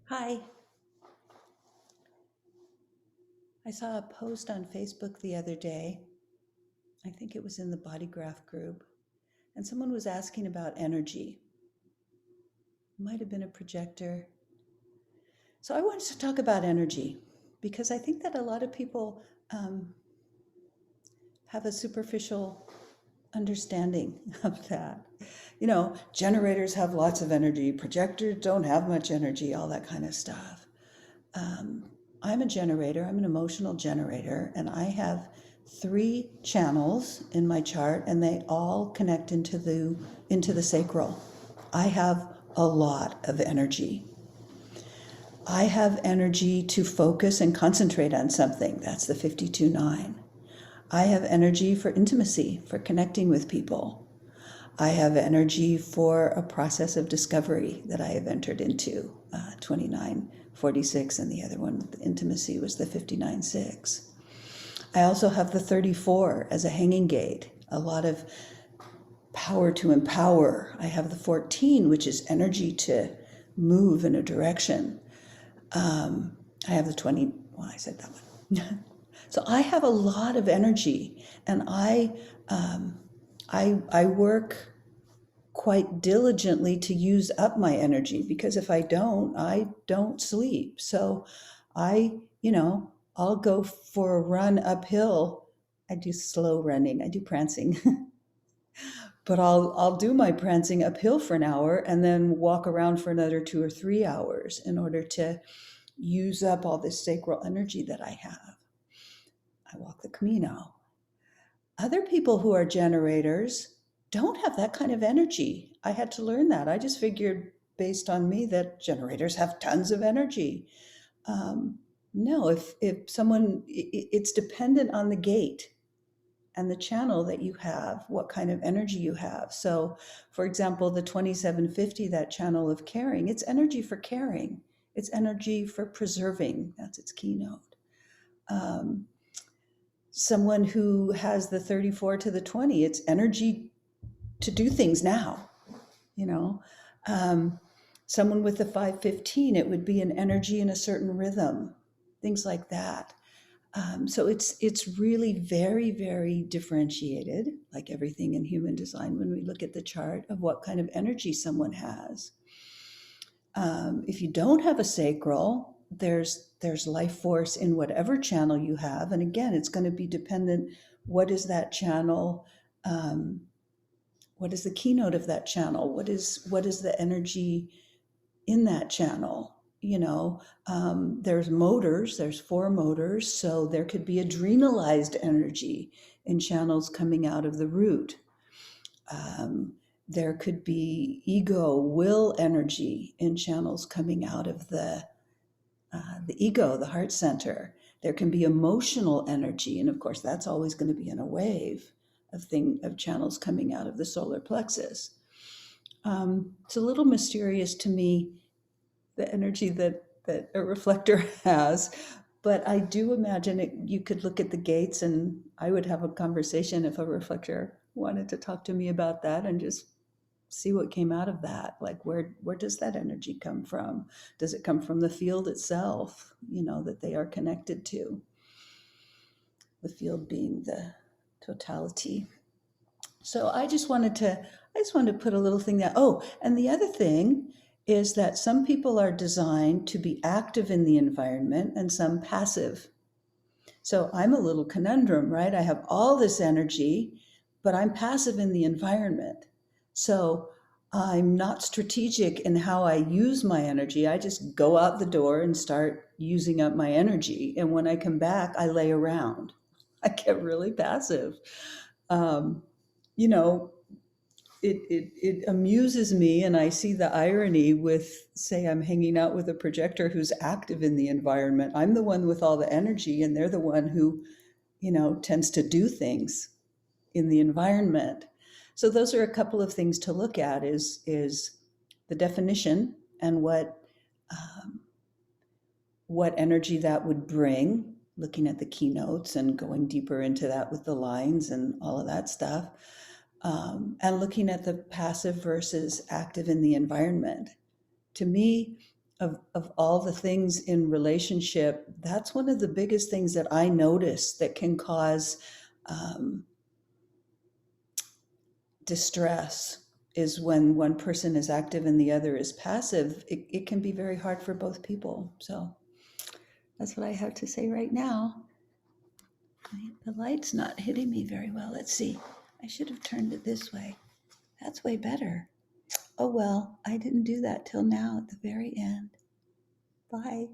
Hi. I saw a post on Facebook the other day. I think it was in the Body Graph group, and someone was asking about energy. It might have been a projector. So I wanted to talk about energy because I think that a lot of people um, have a superficial understanding of that. You know, generators have lots of energy, projectors don't have much energy, all that kind of stuff. Um, I'm a generator, I'm an emotional generator, and I have three channels in my chart, and they all connect into the sacral. I have a lot of energy. I have energy to focus and concentrate on something. That's the 52-9. I have energy for intimacy, for connecting with people. I have energy for a process of discovery that I have entered into, 2946, and the other one, the intimacy, was the 59-6. I also have the 34 as a hanging gate, a lot of power to empower. I have the 14, which is energy to move in a direction. I have the 20, well, I said that one. So I have a lot of energy, and I work quite diligently to use up my energy, because if I don't sleep. So I'll go for a run uphill. I do slow running, I do prancing, but I'll do my prancing uphill for an hour and then walk around for another 2 or 3 hours in order to use up all this sacral energy that I have. I walk the Camino. Other people who are generators don't have that kind of energy. I had to learn that. I just figured, based on me, that generators have tons of energy. No, if someone, it's dependent on the gate and the channel that you have, what kind of energy you have. So, for example, the 2750, that channel of caring, it's energy for caring. It's energy for preserving. That's its keynote. Um, Someone who has the 34 to the 20, it's energy to do things now, you know. Um, Someone with the 515, it would be an energy in a certain rhythm, things like that. So it's really very, very differentiated, like everything in human design, when we look at the chart of what kind of energy someone has. If you don't have a sacral, there's life force in whatever channel you have, and again, it's going to be dependent. What is that channel? Um, what is the keynote of that channel? What is the energy in that channel? There's motors. There's four motors, so there could be adrenalized energy in channels coming out of the root. Um, there could be ego, will energy in channels coming out of the ego, the heart center. There can be emotional energy, and of course, that's always going to be in a wave of channels coming out of the solar plexus. It's a little mysterious to me, the energy that a reflector has, but I do imagine you could look at the gates, and I would have a conversation if a reflector wanted to talk to me about that, and just see what came out of that. Like, where does that energy come from? Does it come from the field itself, that they are connected to? The field being the totality. So I just wanted to put a little thing there. Oh, and the other thing is that some people are designed to be active in the environment and some passive. So I'm a little conundrum, right? I have all this energy, but I'm passive in the environment. So I'm not strategic in how I use my energy. I just go out the door and start using up my energy. And when I come back, I lay around. I get really passive. Um, you know, it amuses me, and I see the irony with, say, I'm hanging out with a projector who's active in the environment. I'm the one with all the energy, and they're the one who, tends to do things in the environment. So those are a couple of things to look at, is the definition and what energy that would bring, looking at the keynotes and going deeper into that with the lines and all of that stuff, and looking at the passive versus active in the environment. To me, of all the things in relationship, that's one of the biggest things that I notice that can cause um, distress is when one person is active and the other is passive. It can be very hard for both people. So that's what I have to say right now. The light's not hitting me very well. Let's see. I should have turned it this way. That's way better. Oh well, I didn't do that till now at the very end. Bye.